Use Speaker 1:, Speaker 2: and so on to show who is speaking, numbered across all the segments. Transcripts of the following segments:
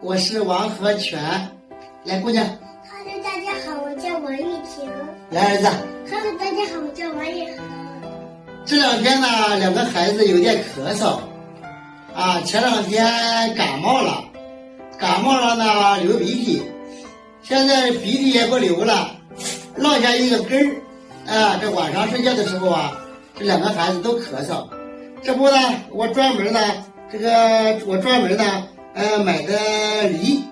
Speaker 1: 我是王和全。来，姑娘。
Speaker 2: Hello， 大家好，我叫王玉婷。
Speaker 1: 来，儿子。
Speaker 2: Hello， 大家好，我叫王雨禾。
Speaker 1: 这两天呢，两个孩子有点咳嗽，前两天感冒了呢，流鼻涕，现在鼻涕也不流了，落下一个根儿，这晚上睡觉的时候这两个孩子都咳嗽，这不呢，我专门买的梨，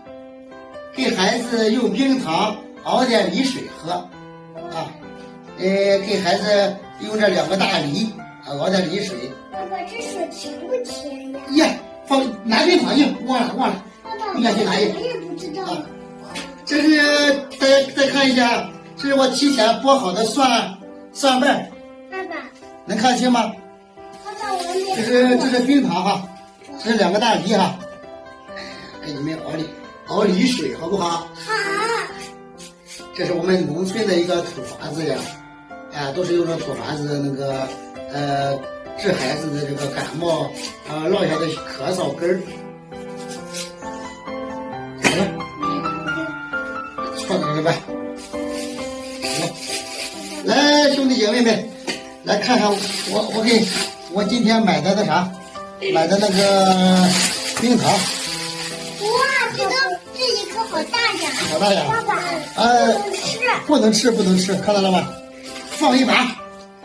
Speaker 1: 给孩子用冰糖熬点梨水喝，给孩子用这两个大梨熬点梨水。
Speaker 2: 爸爸，这水甜不甜呀？
Speaker 1: 呀，拿冰糖去，忘了。
Speaker 2: 爸爸，
Speaker 1: 你赶紧拿去。
Speaker 2: 我也不知道。
Speaker 1: 这是再看一下，这是我提前剥好的蒜瓣。
Speaker 2: 爸爸，
Speaker 1: 能看清吗？
Speaker 2: 爸爸，我没。
Speaker 1: 这是冰糖这是两个大梨给你们熬梨水，好不好？
Speaker 2: 好。
Speaker 1: 这是我们农村的一个土法子呀，都是用这土法子治孩子的这个感冒落下的咳嗽根儿。好了，放在这边。来，兄弟姐妹们，来看看我今天买的买的那个冰糖。
Speaker 2: 哇，这一颗好大呀！
Speaker 1: 好大呀！
Speaker 2: 爸爸，不能吃。
Speaker 1: 不能吃，看到了吗？放一把，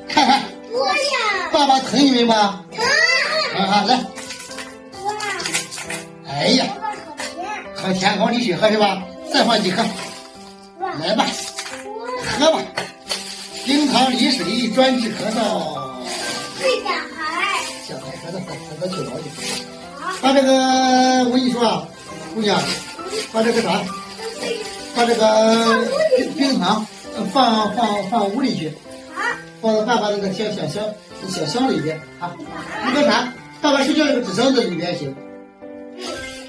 Speaker 1: 看看。
Speaker 2: 多呀！
Speaker 1: 爸爸疼你们吗？
Speaker 2: 疼。
Speaker 1: 来。
Speaker 2: 哇！
Speaker 1: 哎呀，
Speaker 2: 爸爸好甜。
Speaker 1: 好甜，熬梨水喝是吧？再放几颗。来吧，喝吧。冰糖梨水专治咳嗽。
Speaker 2: 对小孩
Speaker 1: 喝的去老去。把这个，我跟你说姑娘，把这个冰糖放屋里去，放到爸爸那个小箱里边你干啥？爸爸睡觉那个纸箱子里边行？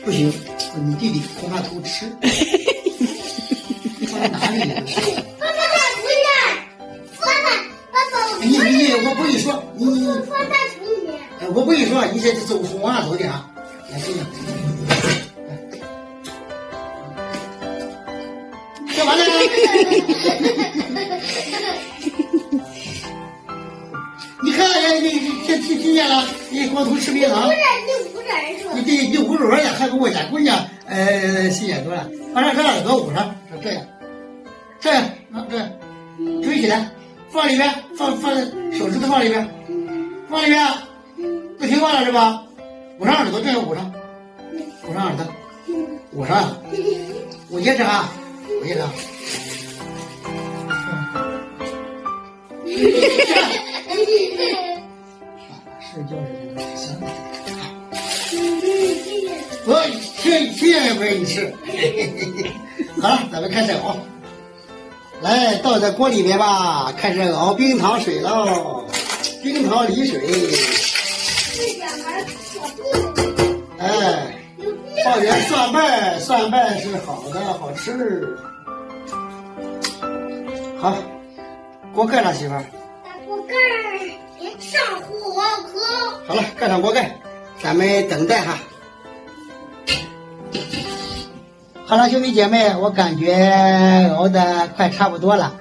Speaker 1: 不行，你弟弟恐怕偷吃。放在哪里呢？
Speaker 2: 爸爸，不是。爸爸，
Speaker 1: 我不跟你说，
Speaker 2: 我放大ถุ里面。
Speaker 1: 我不跟你说，你先往哪走点来，姑娘。干嘛呢？你看，你听见了？你光头吃冰糖。
Speaker 2: 你捂着人说。
Speaker 1: 你捂着人家，还跟我家姑娘心眼多了。把这耳朵捂上，这样，推起来，放里面，放手指头放里面，不听话了是吧？捂上耳朵，这样捂上耳朵，捂上，捂一声捂一声。睡觉是行。我天也不让你吃。好了，咱们开始熬。来，倒在锅里面吧，开始熬冰糖水喽，冰糖梨水。放点蒜瓣是好的，好吃。好，锅盖了，媳妇儿。
Speaker 2: 锅盖上火可。
Speaker 1: 好了，盖上锅盖，咱们等待哈。好了，兄弟姐妹，我感觉熬的快差不多了，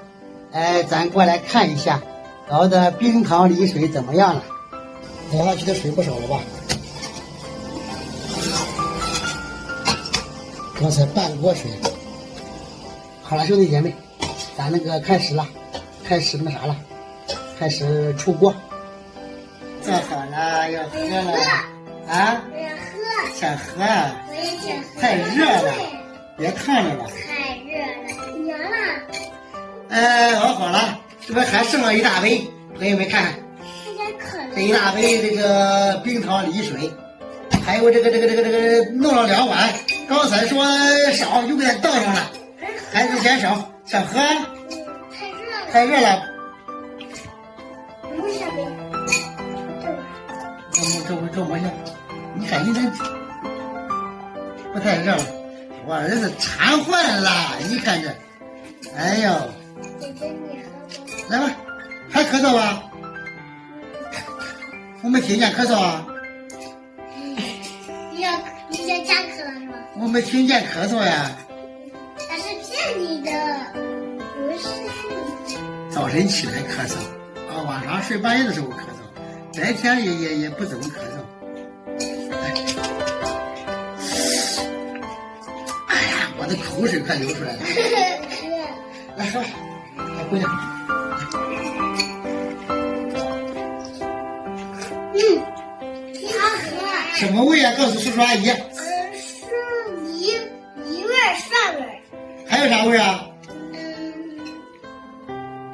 Speaker 1: 咱过来看一下，熬的冰糖梨水怎么样了？熬下去的水不少了吧？刚才半锅水。好了，兄弟姐妹，咱开始出锅。做好了，要喝了
Speaker 2: 我要喝。
Speaker 1: 想喝？
Speaker 2: 我也想喝。
Speaker 1: 太热了，别烫着了。
Speaker 2: 太热了，凉了。
Speaker 1: 熬好了，这边还剩了一大杯，朋友们看看，这一大杯这个冰糖梨水，还有这个弄了2碗，刚才说少就给它倒上了，孩子嫌少，想喝？太热了。这摸下，你看你这不太热了，我儿子馋坏了，你看这，哎呦，来吧，还咳嗽吧？我没听见咳嗽啊。
Speaker 2: 你要加咳了是吧？
Speaker 1: 我没听见咳嗽呀。
Speaker 2: 那是骗你的，不是。
Speaker 1: 早晨起来咳嗽，晚上睡半夜的时候咳嗽，白天也不怎么咳嗽。哎呀，我的口水快流出来了。来喝吧，来姑娘。
Speaker 2: 挺好喝。
Speaker 1: 什么味啊？告诉叔叔阿姨。
Speaker 2: 是梨味儿、蒜味儿。
Speaker 1: 还有啥味啊？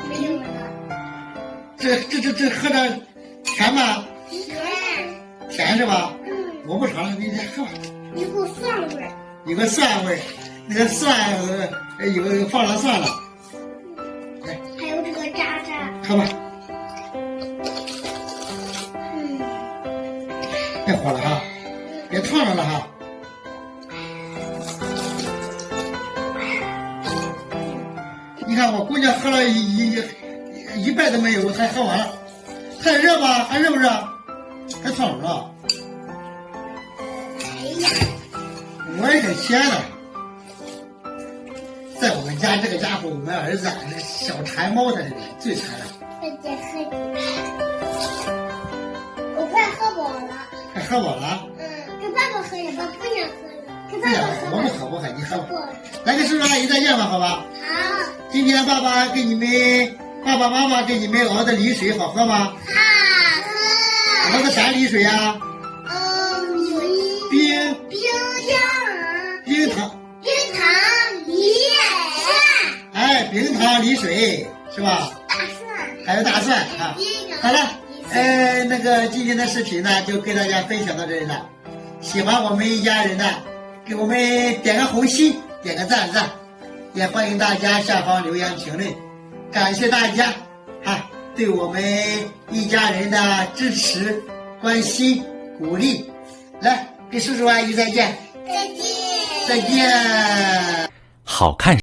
Speaker 2: 没有了。
Speaker 1: 这喝着甜吗？甜是吧？我不尝了，你先喝吧。
Speaker 2: 一股蒜味儿。
Speaker 1: 有个蒜味儿，那个蒜有放了蒜了。
Speaker 2: 还有这个渣渣。
Speaker 1: 喝吧。别火了哈，别烫着了哈。你看我姑娘喝了一半都没有，才喝完了。还热吗？还热不热？还烫手了。
Speaker 2: 哎呀，
Speaker 1: 我也挺鲜的。在我们家这个家伙，我们儿子小馋猫在这里最馋了。
Speaker 2: 快点喝。我快喝饱了。
Speaker 1: 快喝饱了？
Speaker 2: 给爸爸喝呀，把姑娘喝了。给爸爸喝。
Speaker 1: 我不喝，你喝吧。
Speaker 2: 不。
Speaker 1: 来跟叔叔阿姨再见吧，好吧？
Speaker 2: 好。
Speaker 1: 今天爸爸妈妈给你们熬的梨水好喝吗？
Speaker 2: 好喝。
Speaker 1: 熬的啥梨水呀？冰糖
Speaker 2: 梨水。
Speaker 1: 哎，冰糖梨水是吧？
Speaker 2: 大蒜。
Speaker 1: 还有大蒜啊。好了，那个今天的视频呢，就跟大家分享到这里了。喜欢我们一家人的，给我们点个红心，点个赞，也欢迎大家下方留言评论，感谢大家对我们一家人的支持、关心、鼓励。来，跟叔叔阿姨再见。
Speaker 2: 再见。
Speaker 1: 再见。
Speaker 3: 好看。